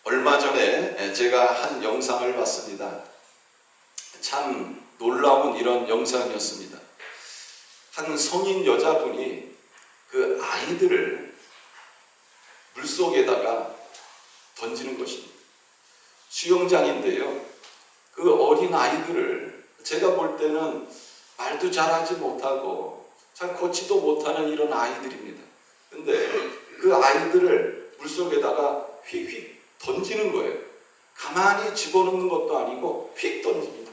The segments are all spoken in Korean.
얼마 전에 제가 한 영상을 봤습니다. 참 놀라운 이런 영상이었습니다. 한 성인 여자분이 그 아이들을 물속에다가 던지는 것입니다. 수영장인데요. 그 어린 아이들을 제가 볼 때는 말도 잘하지 못하고 잘 걷지도 못하는 이런 아이들입니다. 근데 그 아이들을 물속에다가 휙휙 던지는 거예요. 가만히 집어넣는 것도 아니고 휙 던집니다.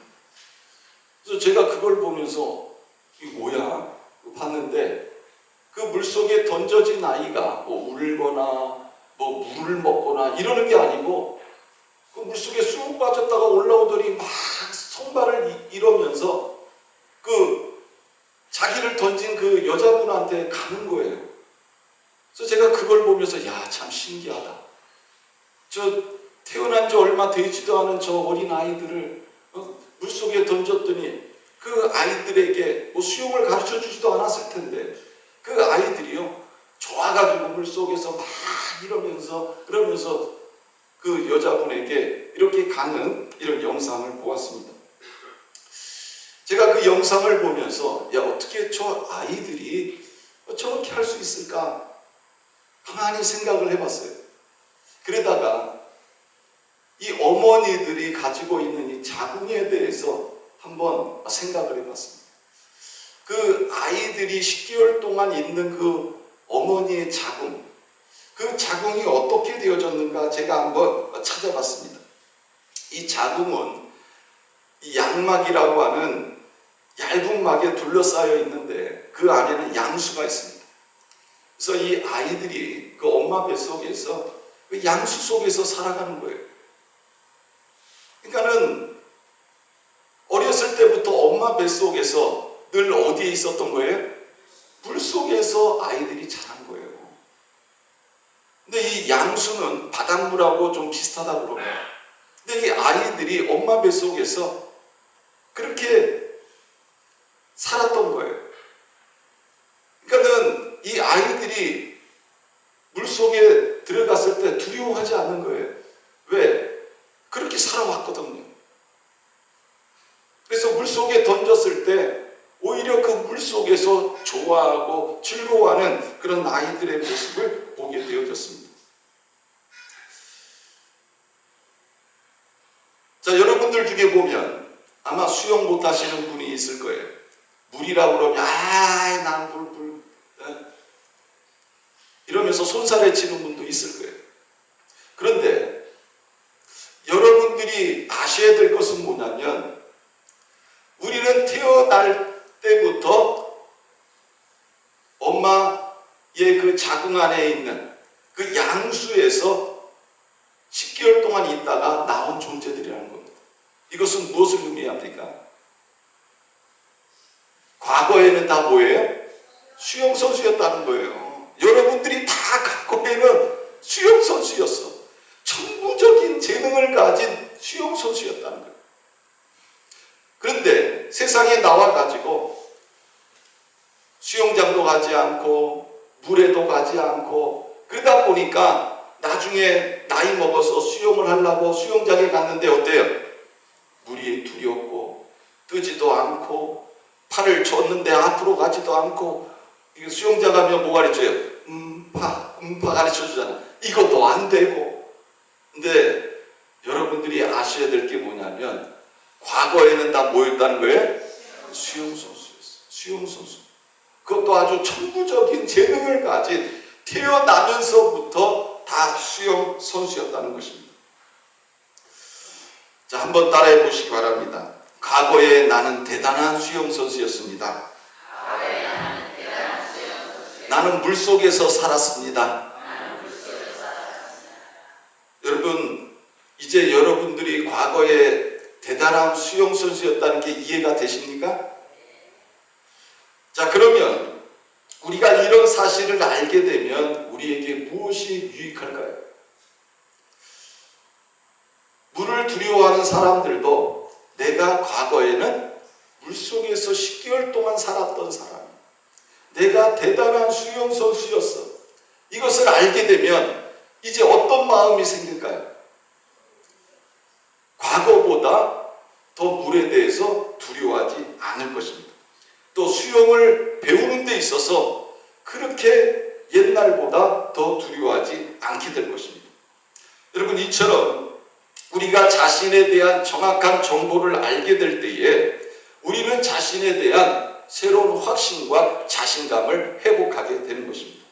그래서 제가 그걸 보면서 이게 뭐야? 봤는데 그 물속에 던져진 아이가 뭐 울거나 뭐 물을 먹거나 이러는 게 아니고 그 물속에 쑥 빠졌다가 올라오더니 막 손발을 이러면서 그 자기를 던진 그 여자분한테 가는 거예요. 그래서 제가 그걸 보면서 야, 참 신기하다. 저 태어난 지 얼마 되지도 않은 저 어린 아이들을 물속에 던졌더니 그 아이들에게 뭐 수영을 가르쳐 주지도 않았을 텐데 그 아이들이요 좋아가지고 물속에서 막 그러면서 그 여자분에게 이렇게 가는 이런 영상을 보았습니다. 제가 그 영상을 보면서 야, 어떻게 저 아이들이 저렇게 할 수 있을까 가만히 생각을 해봤어요. 그러다가 이 어머니들이 가지고 있는 이 자궁에 대해서 한번 생각을 해봤습니다. 그 아이들이 10개월 동안 있는 그 어머니의 자궁, 그 자궁이 어떻게 되어졌는가 제가 한번 찾아봤습니다. 이 자궁은 이 양막이라고 하는 얇은 막에 둘러싸여 있는데 그 안에는 양수가 있습니다. 그래서 이 아이들이 그 엄마 뱃속에서 그 양수 속에서 살아가는 거예요. 그러니까는 어렸을 때부터 엄마 뱃속에서 늘 어디에 있었던 거예요? 물 속에서 아이들이 자란 거예요. 근데 이 양수는 바닷물하고 좀 비슷하다고 그러고요. 근데 이 아이들이 엄마 뱃속에서 그렇게 살았던 거예요. 그러니까는 이 아이들이 물속에 들어갔을 때 두려워하지 않는 거예요. 왜? 그렇게 살아왔거든요. 그래서 물속에 던졌을 때 오히려 그 물속에서 좋아하고 즐거워하는 그런 아이들의 모습을 보게 되어졌습니다. 자, 여러분들 중에 보면 아마 수영 못하시는 분이 있을 거예요. 물이라고 그러면 난 물 이러면서 손살에 치는 분도 있을 거예요. 그런데 여러분들이 아셔야 될 것은 뭐냐면 우리는 태어날 때부터 엄마의 그 자궁 안에 있는 그 양수에서 10개월 동안 있다가 나온 존재들이라는 겁니다. 이것은 무엇을 의미합니까? 과거에는 다 뭐예요? 수영선수였다는 거예요. 여러분들이 다 과거에는 수영선수였어. 천부적인 재능을 가진 수영선수였다는 거예요. 그런데 세상에 나와가지고 수영장도 가지 않고 물에도 가지 않고 그러다 보니까 나중에 나이 먹어서 수영을 하려고 수영장에 갔는데 어때요? 물이 두렵고 뜨지도 않고 팔을 줬는데 앞으로 가지도 않고 수영장 가면 뭐 가르쳐요? 가르쳐주잖아. 이것도 안 되고. 근데 여러분들이 아셔야 될 게 뭐냐면 과거에는 다 뭐였다는 거예요? 수영선수였어요. 수영선수. 그것도 아주 천부적인 재능을 가진 태어나면서부터 다 수영선수였다는 것입니다. 자, 한번 따라해 보시기 바랍니다. 과거에 나는 대단한 수영선수였습니다. 나는 물속에서 살았습니다. 여러분, 이제 여러분들이 과거에 대단한 수영선수였다는 게 이해가 되십니까? 자, 그러면 우리가 이런 사실을 알게 되면 우리에게 무엇이 유익할까요? 물을 두려워하는 사람들도 내가 과거에는 물속에서 10개월 동안 살았던 사람, 내가 대단한 수영선수였어. 이것을 알게 되면 이제 어떤 마음이 생길까요? 더 물에 대해서 두려워하지 않을 것입니다. 또 수영을 배우는 데 있어서 그렇게 옛날보다 더 두려워하지 않게 될 것입니다. 여러분, 이처럼 우리가 자신에 대한 정확한 정보를 알게 될 때에 우리는 자신에 대한 새로운 확신과 자신감을 회복하게 되는 것입니다.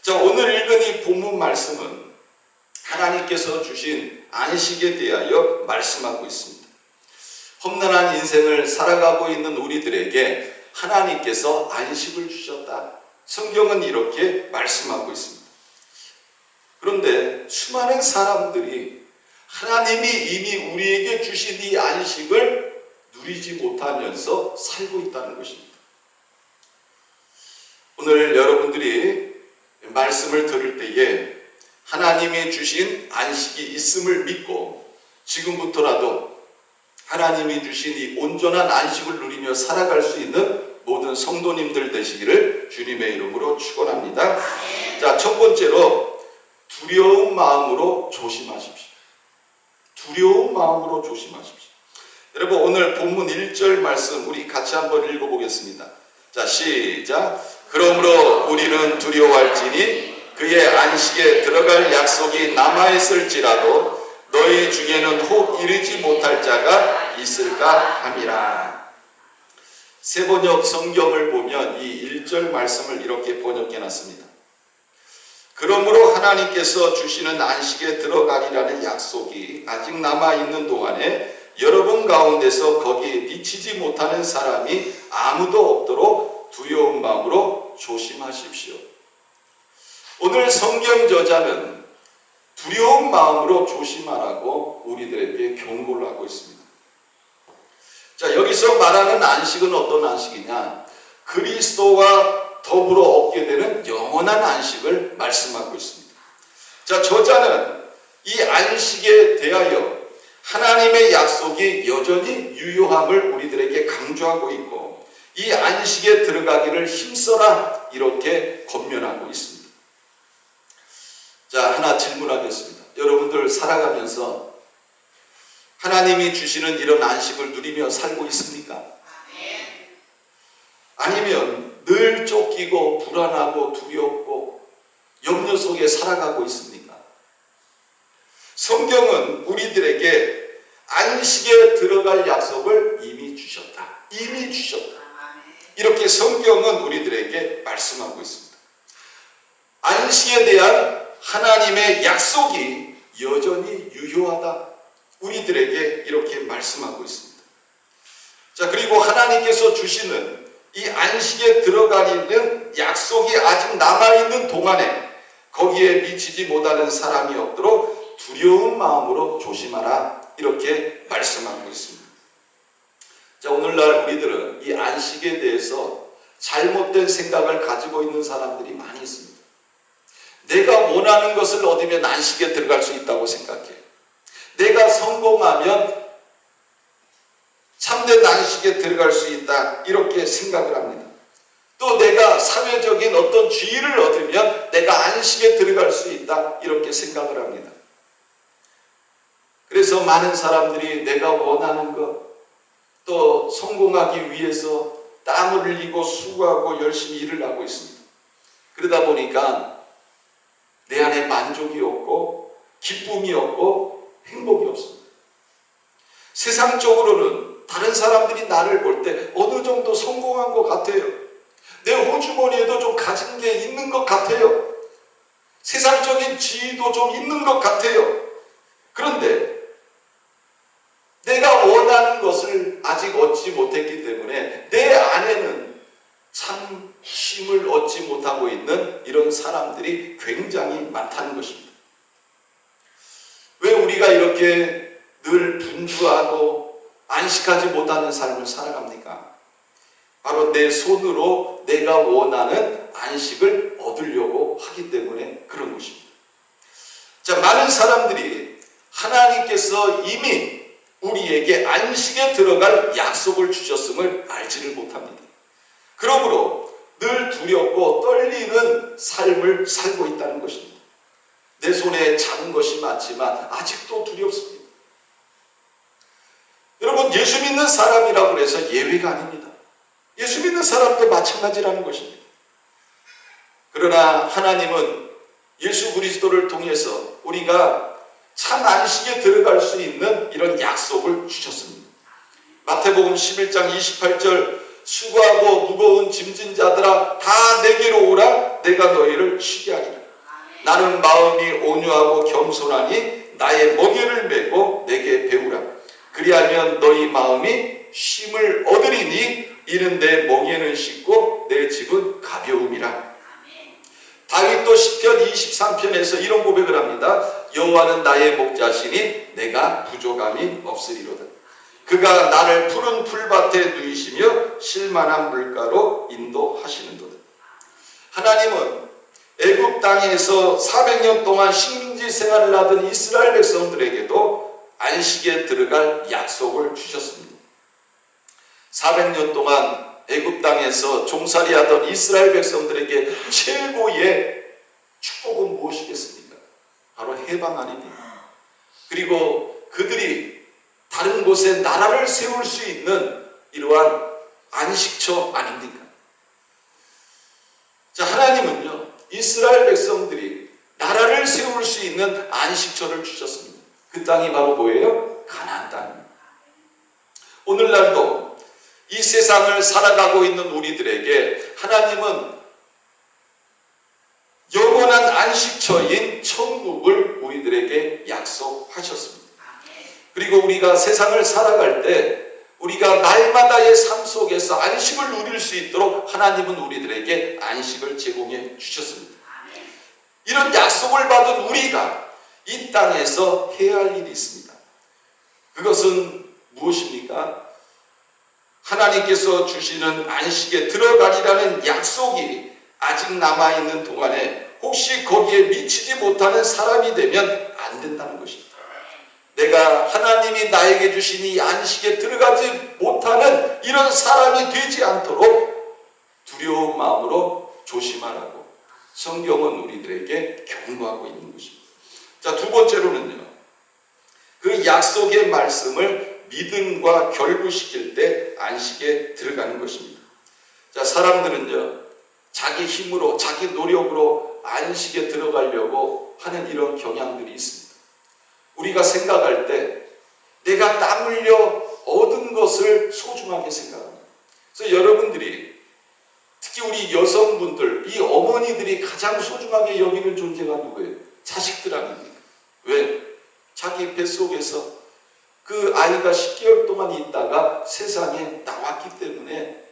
자, 오늘 읽은 이 본문 말씀은 하나님께서 주신 안식에 대하여 말씀하고 있습니다. 험난한 인생을 살아가고 있는 우리들에게 하나님께서 안식을 주셨다. 성경은 이렇게 말씀하고 있습니다. 그런데 수많은 사람들이 하나님이 이미 우리에게 주신 이 안식을 누리지 못하면서 살고 있다는 것입니다. 오늘 여러분들이 말씀을 들을 때에 하나님이 주신 안식이 있음을 믿고 지금부터라도 하나님이 주신 이 온전한 안식을 누리며 살아갈 수 있는 모든 성도님들 되시기를 주님의 이름으로 축원합니다. 자, 첫 번째로 두려운 마음으로 조심하십시오. 두려운 마음으로 조심하십시오. 여러분, 오늘 본문 1절 말씀 우리 같이 한번 읽어보겠습니다. 자, 시작. 그러므로 우리는 두려워할지니 그의 안식에 들어갈 약속이 남아있을지라도 너희 중에는 혹 이르지 못할 자가 있을까 함이라. 세번역 성경을 보면 이 1절 말씀을 이렇게 번역해놨습니다. 그러므로 하나님께서 주시는 안식에 들어가리라는 약속이 아직 남아있는 동안에 여러분 가운데서 거기에 미치지 못하는 사람이 아무도 없도록 두려운 마음으로 조심하십시오. 오늘 성경 저자는 두려운 마음으로 조심하라고 우리들에게 경고를 하고 있습니다. 자, 여기서 말하는 안식은 어떤 안식이냐? 그리스도와 더불어 얻게 되는 영원한 안식을 말씀하고 있습니다. 자, 저자는 이 안식에 대하여 하나님의 약속이 여전히 유효함을 우리들에게 강조하고 있고 이 안식에 들어가기를 힘써라 이렇게 권면하고 있습니다. 자, 하나 질문하겠습니다. 여러분들 살아가면서 하나님이 주시는 이런 안식을 누리며 살고 있습니까? 아니면 늘 쫓기고 불안하고 두렵고 염려 속에 살아가고 있습니까? 성경은 우리들에게 안식에 들어갈 약속을 이미 주셨다. 이미 주셨다. 이렇게 성경은 우리들에게 말씀하고 있습니다. 안식에 대한 하나님의 약속이 여전히 유효하다. 우리들에게 이렇게 말씀하고 있습니다. 자, 그리고 하나님께서 주시는 이 안식에 들어가는 약속이 아직 남아있는 동안에 거기에 미치지 못하는 사람이 없도록 두려운 마음으로 조심하라 이렇게 말씀하고 있습니다. 자, 오늘날 우리들은 이 안식에 대해서 잘못된 생각을 가지고 있는 사람들이 많이 있습니다. 내가 원하는 것을 얻으면 안식에 들어갈 수 있다고 생각해요. 내가 성공하면 참된 안식에 들어갈 수 있다 이렇게 생각을 합니다. 또 내가 사회적인 어떤 지위를 얻으면 내가 안식에 들어갈 수 있다 이렇게 생각을 합니다. 그래서 많은 사람들이 내가 원하는 것, 또 성공하기 위해서 땀을 흘리고 수고하고 열심히 일을 하고 있습니다. 그러다 보니까 내 안에 만족이 없고 기쁨이 없고 행복이 없습니다. 세상적으로는 다른 사람들이 나를 볼 때 어느 정도 성공한 것 같아요. 내 호주머니에도 좀 가진 게 있는 것 같아요. 세상적인 지위도 좀 있는 것 같아요. 그런데 내가 원하는 것을 아직 얻지 못했기 때문에 내 안에는 참 쉼을 얻지 못하고 있는 이런 사람들이 굉장히 많다는 것입니다. 왜 우리가 이렇게 늘 분주하고 안식하지 못하는 삶을 살아갑니까? 바로 내 손으로 내가 원하는 안식을 얻으려고 하기 때문에 그런 것입니다. 자, 많은 사람들이 하나님께서 이미 우리에게 안식에 들어갈 약속을 주셨음을 알지를 못합니다. 그러므로 늘 두렵고 떨리는 삶을 살고 있다는 것입니다. 내 손에 작은 것이 많지만 아직도 두렵습니다. 여러분, 여러분, 예수 믿는 사람이라고 해서 예외가 아닙니다. 예수 믿는 사람도 마찬가지라는 것입니다. 그러나 하나님은 예수 그리스도를 통해서 우리가 참 안식에 들어갈 수 있는 이런 약속을 주셨습니다. 마태복음 11장 28절, 수고하고 무거운 짐진 자들아 다 내게로 오라, 내가 너희를 쉬게 하리라. 나는 마음이 온유하고 겸손하니 나의 멍에를 메고 내게 배우라. 그리하면 너희 마음이 쉼을 얻으리니 이는 내 멍에는 쉽고 내 짐은 가벼움이라. 다윗도 시편 23편에서 이런 고백을 합니다. 여호와는 나의 목자시니 내가 부족함이 없으리로다. 그가 나를 푸른 풀밭에 누이시며 실만한 물가로 인도하시는도다. 하나님은 애굽 땅에서 400년 동안 식민지 생활을 하던 이스라엘 백성들에게도 안식에 들어갈 약속을 주셨습니다. 400년 동안 애굽 땅에서 종살이하던 이스라엘 백성들에게 최고의 축복은 무엇이겠습니까? 바로 해방 아닙니까? 그리고 그들이 다른 곳에 나라를 세울 수 있는 이러한 안식처 아닙니까? 자, 하나님은요, 이스라엘 백성들이 나라를 세울 수 있는 안식처를 주셨습니다. 그 땅이 바로 뭐예요? 가나안 땅입니다. 오늘날도 이 세상을 살아가고 있는 우리들에게 하나님은 영원한 안식처인 천국을 우리들에게 약속하셨습니다. 그리고 우리가 세상을 살아갈 때 우리가 날마다의 삶 속에서 안식을 누릴 수 있도록 하나님은 우리들에게 안식을 제공해 주셨습니다. 이런 약속을 받은 우리가 이 땅에서 해야 할 일이 있습니다. 그것은 무엇입니까? 하나님께서 주시는 안식에 들어가리라는 약속이 아직 남아있는 동안에 혹시 거기에 미치지 못하는 사람이 되면 안 된다는 것입니다. 내가 하나님이 나에게 주신 이 안식에 들어가지 못하는 이런 사람이 되지 않도록 두려운 마음으로 조심하라고 성경은 우리들에게 경고하고 있는 것입니다. 자, 두 번째로는요, 그 약속의 말씀을 믿음과 결부시킬 때 안식에 들어가는 것입니다. 자, 사람들은요, 자기 힘으로, 자기 노력으로 안식에 들어가려고 하는 이런 경향들이 있습니다. 우리가 생각할 때 내가 땀 흘려 얻은 것을 소중하게 생각합니다. 그래서 여러분들이, 특히 우리 여성분들, 이 어머니들이 가장 소중하게 여기는 존재가 누구예요? 자식들 아닙니까? 왜? 자기 뱃속에서 그 아이가 10개월 동안 있다가 세상에 나왔기 때문에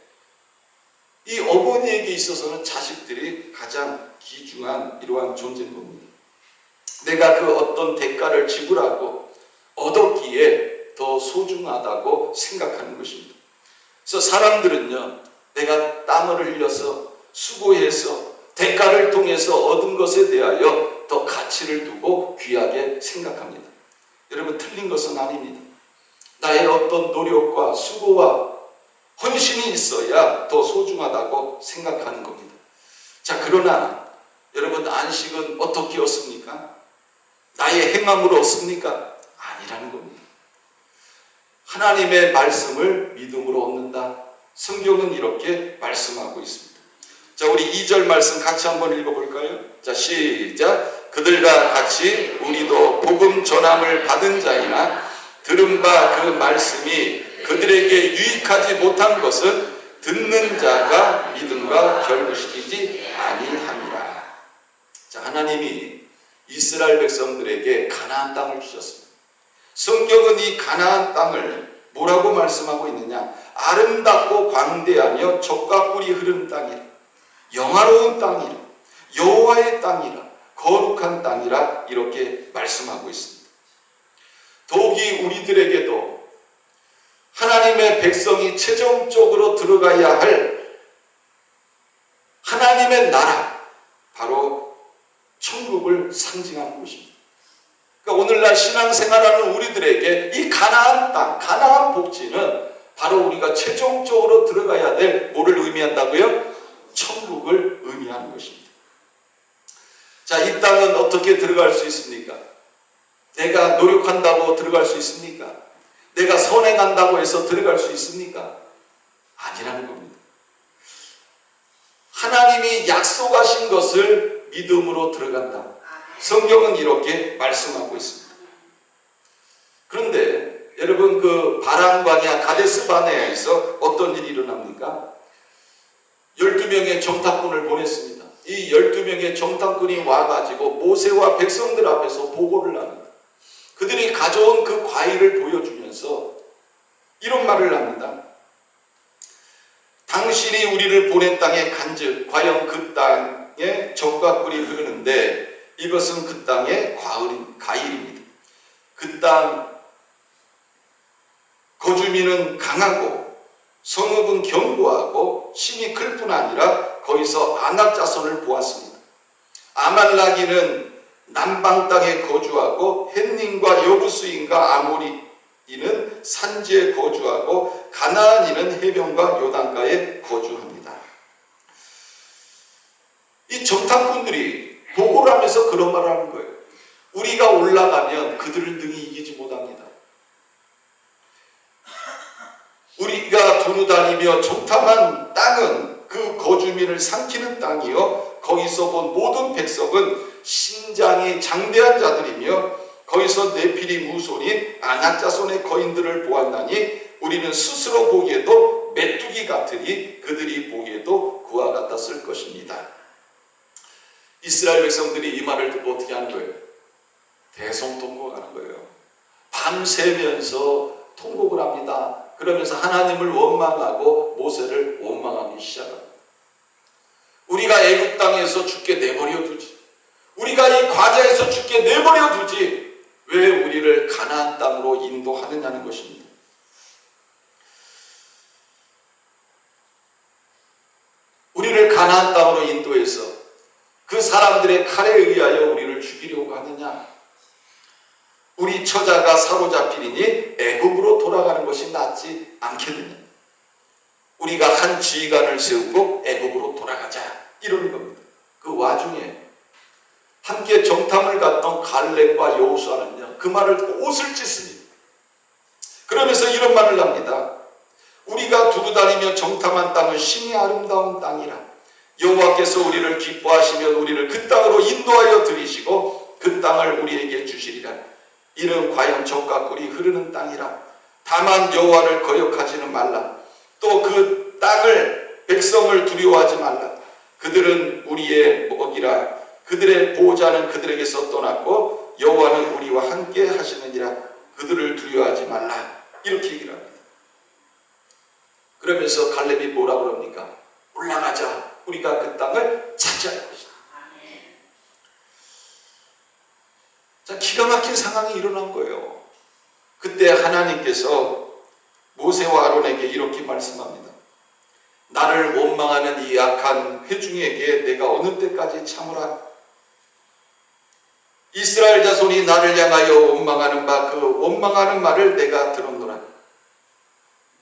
이 어머니에게 있어서는 자식들이 가장 귀중한 이러한 존재인 겁니다. 내가 그 어떤 대가를 지불하고 얻었기에 더 소중하다고 생각하는 것입니다. 그래서 사람들은요, 내가 땀을 흘려서 수고해서 대가를 통해서 얻은 것에 대하여 더 가치를 두고 귀하게 생각합니다. 여러분, 틀린 것은 아닙니다. 나의 어떤 노력과 수고와 헌신이 있어야 더 소중하다고 생각하는 겁니다. 자, 그러나 여러분, 안식은 어떻게 얻습니까? 나의 행함으로 얻습니까? 아니라는 겁니다. 하나님의 말씀을 믿음으로 얻는다. 성경은 이렇게 말씀하고 있습니다. 자, 우리 2절 말씀 같이 한번 읽어볼까요? 자, 시작. 그들과 같이 우리도 복음 전함을 받은 자이나 들은 바 그 말씀이 그들에게 유익하지 못한 것은 듣는 자가 믿음과 결부시키지 아니함이라. 자, 하나님이 이스라엘 백성들에게 가나안 땅을 주셨습니다. 성경은 이 가나안 땅을 뭐라고 말씀하고 있느냐? 아름답고 광대하며 젖과 꿀이 흐르는 땅이라, 영화로운 땅이라, 여호와의 땅이라, 거룩한 땅이라 이렇게 말씀하고 있습니다. 더욱이 우리들에게도 하나님의 백성이 최종적으로 들어가야 할 하나님의 나라, 바로 천국을 상징하는 것입니다. 그러니까 오늘날 신앙생활하는 우리들에게 이 가나안 땅, 가나안 복지는 바로 우리가 최종적으로 들어가야 될 뭐를 의미한다고요? 천국을 의미하는 것입니다. 자, 이 땅은 어떻게 들어갈 수 있습니까? 내가 노력한다고 들어갈 수 있습니까? 내가 선행한다고 해서 들어갈 수 있습니까? 아니라는 겁니다. 하나님이 약속하신 것을 믿음으로 들어간다. 성경은 이렇게 말씀하고 있습니다. 그런데 여러분, 그 바람 광야 가데스 바네아에서 어떤 일이 일어납니까? 12명의 정탐꾼을 보냈습니다. 이 12명의 정탐꾼이 와가지고 모세와 백성들 앞에서 보고를 합니다. 그들이 가져온 그 과일을 보여주면서 이런 말을 합니다. 당신이 우리를 보낸 땅에 간즉 과연 그 땅에 적과 꿀이 흐르는데 이것은 그 땅의 과일입니다. 그 땅 거주민은 강하고 성읍은 견고하고 심이 클 뿐 아니라 거기서 아낙 자손을 보았습니다. 아말라기는 남방 땅에 거주하고 햇님과 여부스인과 아모리인은 산지에 거주하고 가나안인은 해변과 요단가에 거주합니다. 이 정탐꾼들이 보고를 하면서 그런 말을 하는 거예요. 우리가 올라가면 그들을 능히 이기지 못합니다. 우리가 두루다니며 정탐한 땅은 그 거주민을 삼키는 땅이요 거기서 본 모든 백성은 신장이 장대한 자들이며 거기서 네피리 무손인 아낙 자손의 거인들을 보았나니 우리는 스스로 보기에도 메뚜기 같으니 그들이 보기에도 그와 같았을 것입니다. 이스라엘 백성들이 이 말을 듣고 어떻게 하는 거예요? 대성통곡하는 거예요. 밤새면서 통곡을 합니다. 그러면서 하나님을 원망하고 모세를 원망하기 시작합니다. 우리가 애굽 땅에서 죽게 내버려 두지. 우리가 이 과자에서 죽게 내버려 두지. 왜 우리를 가나안 땅으로 인도하느냐는 것입니다. 우리를 가나안 땅으로 인도해서 그 사람들의 칼에 의하여 우리를 죽이려고 하느냐? 우리 처자가 사로잡히리니 애굽으로 돌아가는 것이 낫지 않겠느냐? 우리가 한 지휘관을 세우고 애굽으로 돌아가자 이러는 겁니다. 그 와중에 함께 정탐을 갔던 갈렙과 여호수아는요 그 말을 듣고 옷을 찢습니다. 그러면서 이런 말을 합니다. 우리가 두루다니며 정탐한 땅은 심히 아름다운 땅이라. 여호와께서 우리를 기뻐하시면 우리를 그 땅으로 인도하여 들이시고 그 땅을 우리에게 주시리라. 이는 과연 젖과 꿀이 흐르는 땅이라. 다만 여호와를 거역하지는 말라. 또 그 땅을 백성을 두려워하지 말라. 그들은 우리의 먹이라. 그들의 보호자는 그들에게서 떠났고 여호와는 우리와 함께 하시느니라. 그들을 두려워하지 말라. 이렇게 얘기를 합니다. 그러면서 갈렙이 뭐라고 그럽니까? 올라가자. 우리가 그 땅을 차지할 것이다. 자, 기가 막힌 상황이 일어난 거예요. 그때 하나님께서 모세와 아론에게 이렇게 말씀합니다. 나를 원망하는 이 악한 회중에게 내가 어느 때까지 참으라? 이스라엘 자손이 나를 향하여 원망하는 바 그 원망하는 말을 내가 들었노라.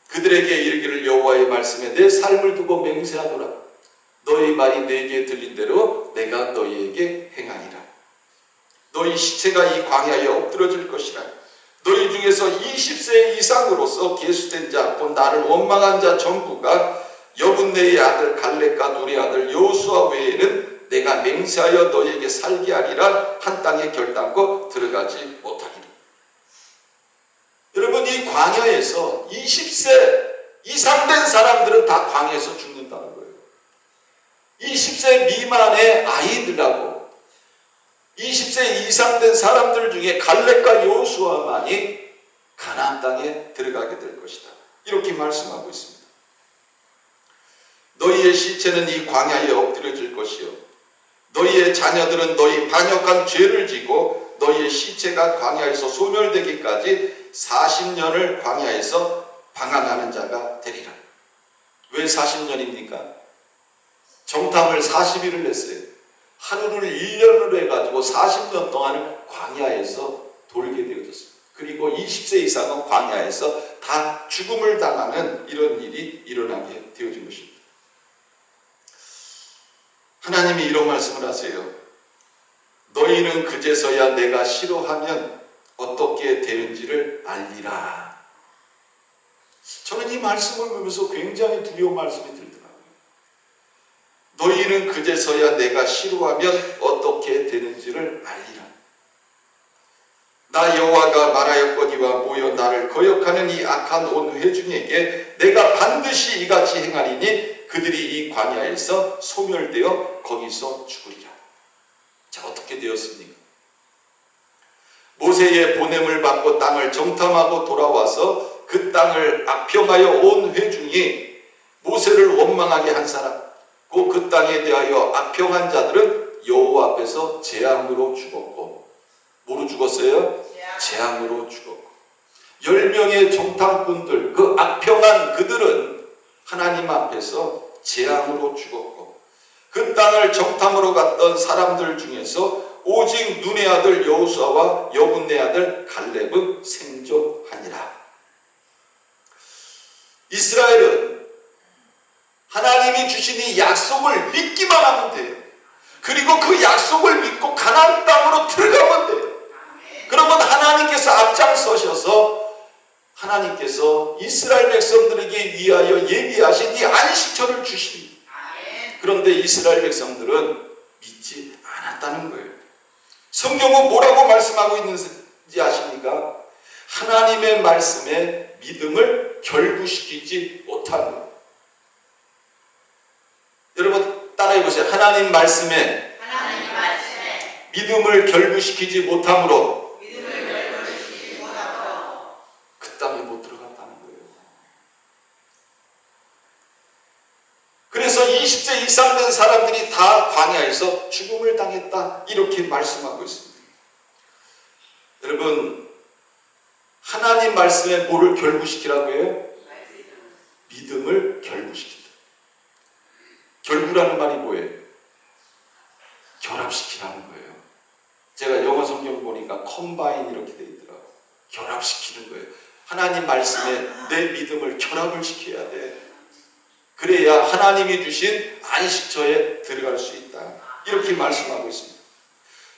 그들에게 이르기를 여호와의 말씀에 내 삶을 두고 맹세하노라. 너희 말이 내게 들린 대로 내가 너희에게 행하리라. 너희 시체가 이 광야에 엎드러질 것이라. 너희 중에서 20세 이상으로서 계수된 자, 곧 나를 원망한 자 전부가 여분네의 아들 갈렙과 눈의 아들 여호수아 외에는 내가 맹세하여 너희에게 살게 하리라. 한 땅에 결단코 들어가지 못하리라. 여러분, 이 광야에서 20세 이상 된 사람들은 다 광야에서 죽는다는 거예요. 20세 미만의 아이들하고 20세 이상 된 사람들 중에 갈렙과 여호수아만이 가나안 땅에 들어가게 될 것이다. 이렇게 말씀하고 있습니다. 너희의 시체는 이 광야에 엎드려질 것이요 너희의 자녀들은 너희 반역한 죄를 지고 너희의 시체가 광야에서 소멸되기까지 40년을 광야에서 방황하는 자가 되리라. 왜 40년입니까? 정탐을 40일을 했어요. 하루를 1년으로 해가지고 40년 동안을 광야에서 돌게 되어졌습니다. 그리고 20세 이상은 광야에서 다 죽음을 당하는 이런 일이 일어나게 되어진 것입니다. 하나님이 이런 말씀을 하세요. 너희는 그제서야 내가 싫어하면 어떻게 되는지를 알리라. 저는 이 말씀을 보면서 굉장히 두려운 말씀이 들더라고요. 너희는 그제서야 내가 싫어하면 어떻게 되는지를 알리라. 나 여호와가 말하였거니와 모여 나를 거역하는 이 악한 온 회중에게 내가 반드시 이같이 행하리니 그들이 이 광야에서 소멸되어 거기서 죽으리라. 자, 어떻게 되었습니까? 모세의 보냄을 받고 땅을 정탐하고 돌아와서 그 땅을 악평하여 온 회중이 모세를 원망하게 한 사람, 그 땅에 대하여 악평한 자들은 여호와 앞에서 재앙으로 죽었고, 뭐로 죽었어요? 재앙으로 죽었고, 10명의 정탐꾼들, 그 악평한 그들은 하나님 앞에서 재앙으로 죽었고, 그 땅을 정탐으로 갔던 사람들 중에서 오직 눈의 아들 여호수아와 여분의 아들 갈렙은 생존하니라. 이스라엘은 하나님이 주신 이 약속을 믿기만 하면 돼요. 그리고 그 약속을 믿고 가나안 땅으로 들어가면 돼요. 그러면 하나님께서 앞장서셔서 하나님께서 이스라엘 백성들에게 위하여 예비하신 이 안식처를 주십니다. 그런데 이스라엘 백성들은 믿지 않았다는 거예요. 성경은 뭐라고 말씀하고 있는지 아십니까? 하나님의 말씀에 믿음을 결부시키지 못하는 거예요. 여러분 따라해 보세요. 하나님 말씀에 믿음을 결부시키지 못함으로 그 땅에 못 들어갔다는 거예요. 그래서 20세 이상 된 사람들이 다 광야에서 죽음을 당했다, 이렇게 말씀하고 있습니다. 여러분, 하나님 말씀에 뭐를 결부시키라고 해요? 믿음을 결부시킨다. 결부라는 말이 뭐예요? 결합시키라는 거예요. 제가 영어 성경 보니까 컴바인 이렇게 돼 있더라고요. 결합시키는 거예요. 하나님 말씀에 내 믿음을 결합을 시켜야 돼. 그래야 하나님이 주신 안식처에 들어갈 수 있다, 이렇게 말씀하고 있습니다.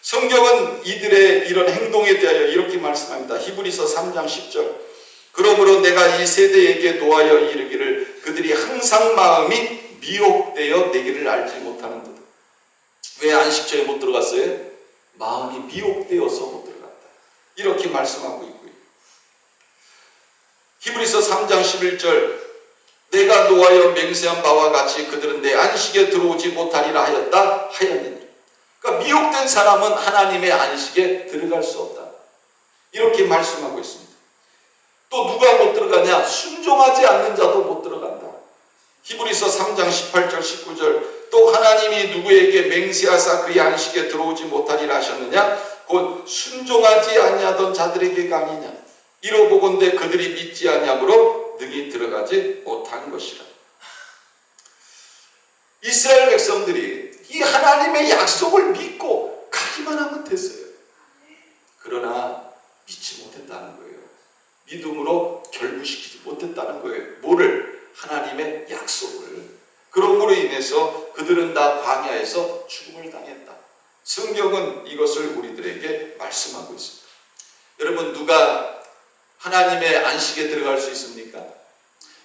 성경은 이들의 이런 행동에 대하여 이렇게 말씀합니다. 히브리서 3장 10절. 그러므로 내가 이 세대에게 노하여 이르기를 그들이 항상 마음이 미혹되어 내기를 알지 못하는도다. 왜 안식처에 못 들어갔어요? 마음이 미혹되어서 못 들어갔다, 이렇게 말씀하고 있고요. 히브리서 3장 11절. 내가 노하여 맹세한 바와 같이 그들은 내 안식에 들어오지 못하리라 하였다 하였느니라. 그러니까 미혹된 사람은 하나님의 안식에 들어갈 수 없다, 이렇게 말씀하고 있습니다. 또 누가 못 들어가냐? 순종하지 않는 자도 못 들어간다. 히브리서 3장 18절 19절. 또 하나님이 누구에게 맹세하사 그의 안식에 들어오지 못하리라 하셨느냐? 곧 순종하지 아니하던 자들에게가 아니냐? 이러보건대 그들이 믿지 아니함으로 능히 들어가지 못한 것이라. 이스라엘 백성들이 이 하나님의 약속을 믿고 가기만 하면 됐어요. 그러나 믿지 못했다는 거예요. 믿음으로 결부시키지 못했다는 거예요. 뭐를? 하나님의 약속을. 그럼으로 인해서 그들은 다 광야에서 죽음을 당했다. 성경은 이것을 우리들에게 말씀하고 있습니다. 여러분, 누가 하나님의 안식에 들어갈 수 있습니까?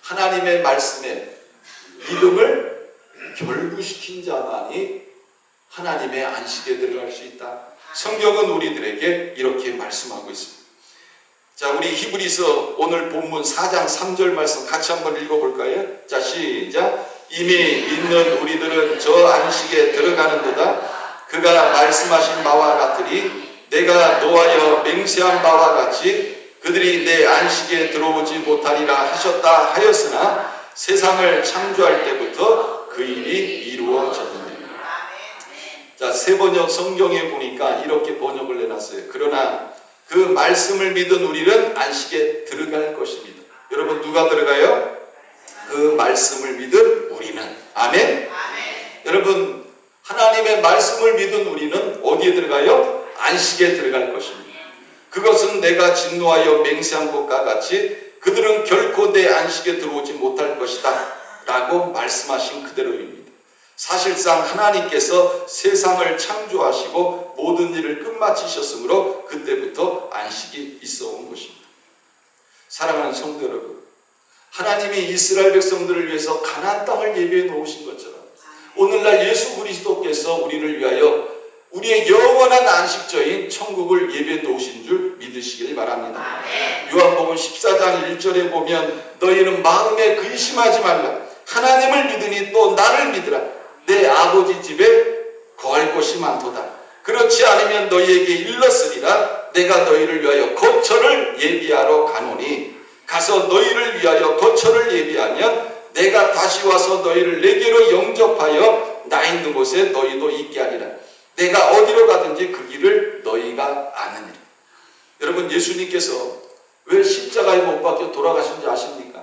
하나님의 말씀에 믿음을 결부시킨 자만이 하나님의 안식에 들어갈 수 있다. 성경은 우리들에게 이렇게 말씀하고 있습니다. 자, 우리 히브리서 오늘 본문 4장 3절 말씀 같이 한번 읽어볼까요? 자, 시작. 이미 믿는 우리들은 저 안식에 들어가는도다. 그가 말씀하신 바와 같으리 내가 노하여 맹세한 바와 같이 그들이 내 안식에 들어오지 못하리라 하셨다 하였으나 세상을 창조할 때부터 그 일이 이루어졌느니라. 자, 세번역 성경에 보니까 이렇게 번역을 해놨어요. 그러나 그 말씀을 믿은 우리는 안식에 들어갈 것입니다. 여러분, 누가 들어가요? 그 말씀을 믿은 우리는. 아멘? 여러분, 하나님의 말씀을 믿은 우리는 어디에 들어가요? 안식에 들어갈 것입니다. 그것은 내가 진노하여 맹세한 것과 같이 그들은 결코 내 안식에 들어오지 못할 것이다 라고 말씀하신 그대로입니다. 사실상 하나님께서 세상을 창조하시고 모든 일을 끝마치셨으므로 그때부터 안식이 있어 온 것입니다. 사랑하는 성도 여러분, 하나님이 이스라엘 백성들을 위해서 가나안 땅을 예비해 놓으신 것처럼 오늘날 예수 그리스도께서 우리를 위하여 우리의 영원한 안식처인 천국을 예비해 놓으신 줄 믿으시길 바랍니다. 요한복음 14장 1절에 보면 너희는 마음에 근심하지 말라. 하나님을 믿으니 또 나를 믿으라. 내 아버지 집에 거할 곳이 많도다. 그렇지 않으면 너희에게 일렀으리라. 내가 너희를 위하여 거처를 예비하러 가노니 가서 너희를 위하여 거처를 예비하면 내가 다시 와서 너희를 내게로 영접하여 나 있는 곳에 너희도 있게 하리라. 내가 어디로 가든지 그 길을 너희가 아느니라. 여러분, 예수님께서 왜 십자가에 못 박혀 돌아가신지 아십니까?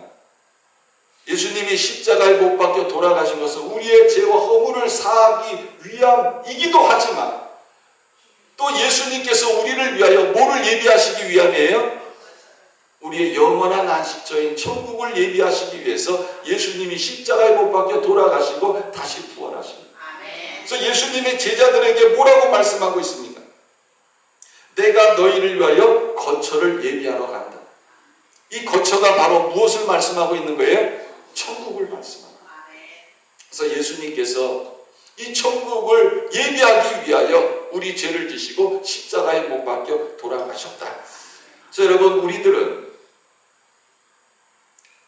예수님이 십자가에 못 박혀 돌아가신 것은 우리의 죄와 허물을 사하기 위함이기도 하지만 또 예수님께서 우리를 위하여 뭐를 예비하시기 위함이에요? 우리의 영원한 안식처인 천국을 예비하시기 위해서 예수님이 십자가에 못 박혀 돌아가시고 다시 부활하십니다. 그래서 예수님의 제자들에게 뭐라고 말씀하고 있습니까? 내가 너희를 위하여 거처를 예비하러 간다. 이 거처가 바로 무엇을 말씀하고 있는 거예요? 천국을 말씀합니다. 그래서 예수님께서 이 천국을 예비하기 위하여 우리 죄를 지시고 십자가에 못 박혀 돌아가셨다. 그래서 여러분, 우리들은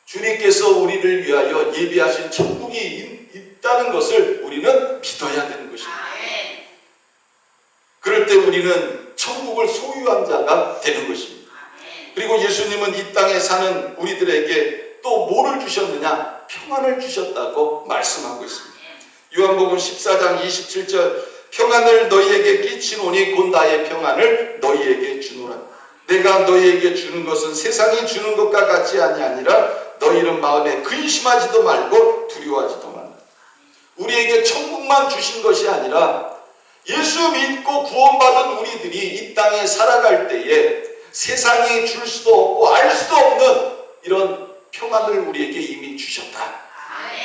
주님께서 우리를 위하여 예비하신 천국이 있다는 것을 우리는 믿어야 되는 것입니다. 그럴 때 우리는 천국을 소유한 자가 되는 것입니다. 그리고 예수님은 이 땅에 사는 우리들에게 또 뭐를 주셨느냐? 평안을 주셨다고 말씀하고 있습니다. 요한복음 14장 27절 평안을 너희에게 끼치노니 곧 나의 평안을 너희에게 주노라. 내가 너희에게 주는 것은 세상이 주는 것과 같이 아니하니라. 너희는 마음에 근심하지도 말고 두려워하지도 말라. 우리에게 천국만 주신 것이 아니라 예수 믿고 구원받은 우리들이 이 땅에 살아갈 때에 세상이 줄 수도 없고 알 수도 없는 이런 평안을 우리에게 이미 주셨다.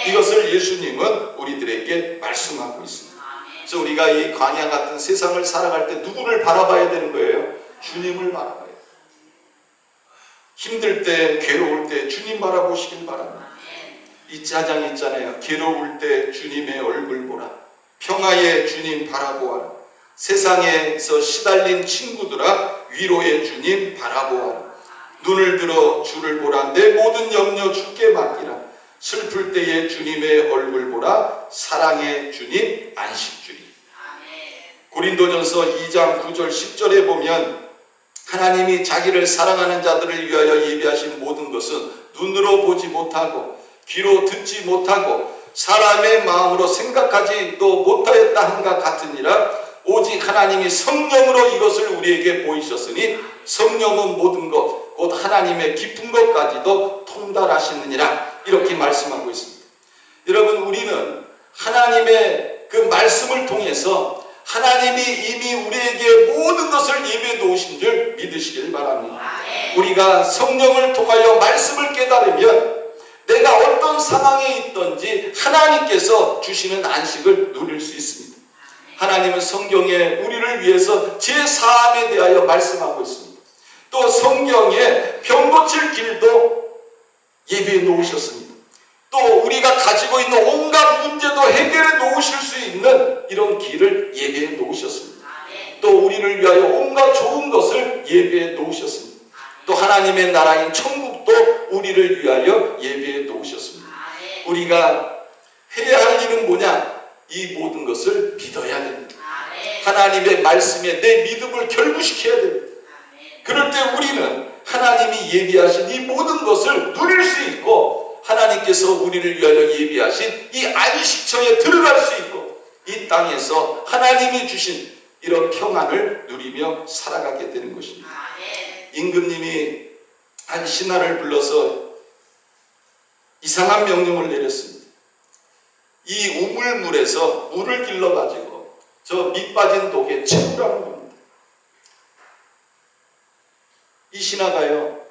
이것을 예수님은 우리들에게 말씀하고 있습니다. 그래서 우리가 이 광야 같은 세상을 살아갈 때 누구를 바라봐야 되는 거예요? 주님을 바라봐야 돼요. 힘들 때, 괴로울 때 주님 바라보시길 바랍니다. 이 짜장 있잖아요. 괴로울 때 주님의 얼굴 보라. 평화의 주님 바라보아라. 세상에서 시달린 친구들아 위로의 주님 바라보아라. 눈을 들어 주를 보라. 내 모든 염려 주께 맡기라. 슬플 때에 주님의 얼굴 보라. 사랑의 주님 안식주리. 고린도전서 2장 9절 10절에 보면 하나님이 자기를 사랑하는 자들을 위하여 예비하신 모든 것은 눈으로 보지 못하고 귀로 듣지 못하고 사람의 마음으로 생각하지도 못하였다 한가 같으니라. 오직 하나님이 성령으로 이것을 우리에게 보이셨으니 성령은 모든 것 곧 하나님의 깊은 것까지도 통달하시느니라. 이렇게 말씀하고 있습니다. 여러분, 우리는 하나님의 그 말씀을 통해서 하나님이 이미 우리에게 모든 것을 예비해 놓으신 줄 믿으시길 바랍니다. 우리가 성령을 통하여 말씀을 깨달으면 내가 어떤 상황에 있든지 하나님께서 주시는 안식을 누릴 수 있습니다. 하나님은 성경에 우리를 위해서 제사함에 대하여 말씀하고 있습니다. 또 성경에 병 고칠 길도 예비해 놓으셨습니다. 또 우리가 가지고 있는 온갖 문제도 해결해 놓으실 수 있는 이런 길을 예비해 놓으셨습니다. 또 우리를 위하여 온갖 좋은 것을 예비해 놓으셨습니다. 또 하나님의 나라인 천국도 우리를 위하여 예비해 놓으셨습니다. 우리가 해야 할 일은 뭐냐? 이 모든 것을 믿어야 됩니다. 하나님의 말씀에 내 믿음을 결부시켜야 됩니다. 그럴 때 우리는 하나님이 예비하신 이 모든 것을 누릴 수 있고 하나님께서 우리를 위하여 예비하신 이 안식처에 들어갈 수 있고 이 땅에서 하나님이 주신 이런 평안을 누리며 살아가게 되는 것입니다. 임금님이 한 신하를 불러서 이상한 명령을 내렸습니다. 이 우물물에서 물을 길러가지고 저 밑 빠진 독에 채우라는 겁니다. 이 신하가요,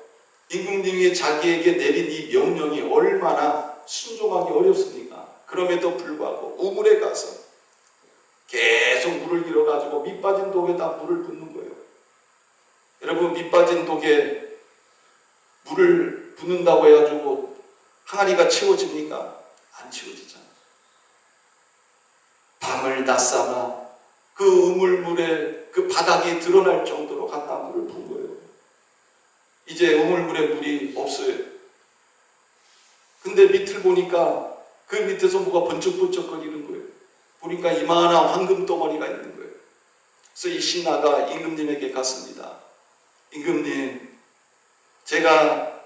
임금님이 자기에게 내린 이 명령이 얼마나 순종하기 어렵습니까? 그럼에도 불구하고 우물에 가서 계속 물을 길어가지고 밑 빠진 독에다 물을 붓는 거예요. 여러분, 밑 빠진 독에 물을 붓는다고 해가지고 항아리가 채워집니까? 안 채워지잖아. 밤을 낮삼아 그 우물물에 그 바닥이 드러날 정도로 갖다 물을 본 거예요. 이제 우물물에 물이 없어요. 근데 밑을 보니까 그 밑에서 뭐가 번쩍번쩍거리는 거예요. 보니까 이만한 황금 덩어리가 있는 거예요. 그래서 이 신하가 임금님에게 갔습니다. 임금님, 제가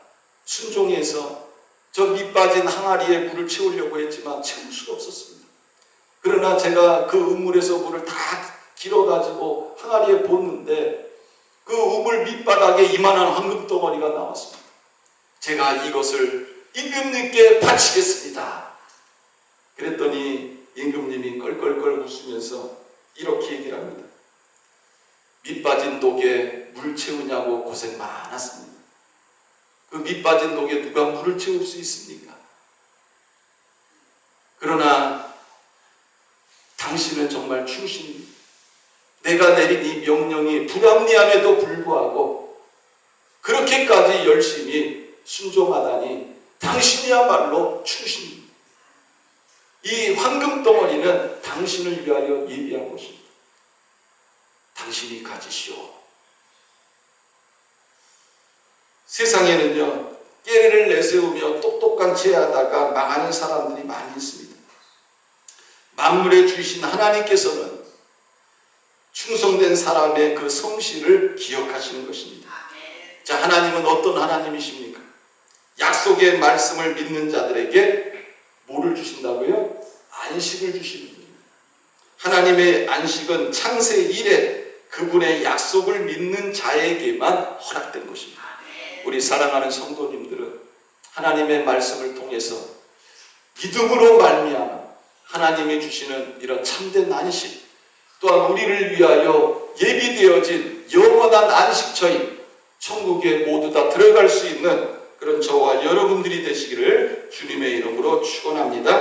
순종해서 저 밑 빠진 항아리에 물을 채우려고 했지만 채울 수가 없었습니다. 그러나 제가 그 우물에서 물을 다 길어가지고 항아리에 붓는데 그 우물 밑바닥에 이만한 황금 덩어리가 나왔습니다. 제가 이것을 임금님께 바치겠습니다. 그랬더니 임금님이 껄껄껄 웃으면서 이렇게 얘기를 합니다. 밑 빠진 독에 물 채우냐고 고생 많았습니다. 그 밑 빠진 독에 누가 물을 채울 수 있습니까? 그러나 당신은 정말 충신입니다. 내가 내린 이 명령이 불합리함에도 불구하고 그렇게까지 열심히 순종하다니 당신이야말로 충신입니다. 이 황금 덩어리는 당신을 위하여 예비한 것입니다. 당신이 가지시오. 세상에는요, 깨를 내세우며 똑똑한 체하다가 망하는 사람들이 많이 있습니다. 만물의 주신 하나님께서는 충성된 사람의 그 성실을 기억하시는 것입니다. 자, 하나님은 어떤 하나님이십니까? 약속의 말씀을 믿는 자들에게 뭐를 주신다고요? 안식을 주시는 겁니다. 하나님의 안식은 창세 이래 그분의 약속을 믿는 자에게만 허락된 것입니다. 우리 사랑하는 성도님들은 하나님의 말씀을 통해서 믿음으로 말미암아 하나님이 주시는 이런 참된 안식, 또한 우리를 위하여 예비되어진 영원한 안식처인 천국에 모두 다 들어갈 수 있는 그런 저와 여러분들이 되시기를 주님의 이름으로 축원합니다.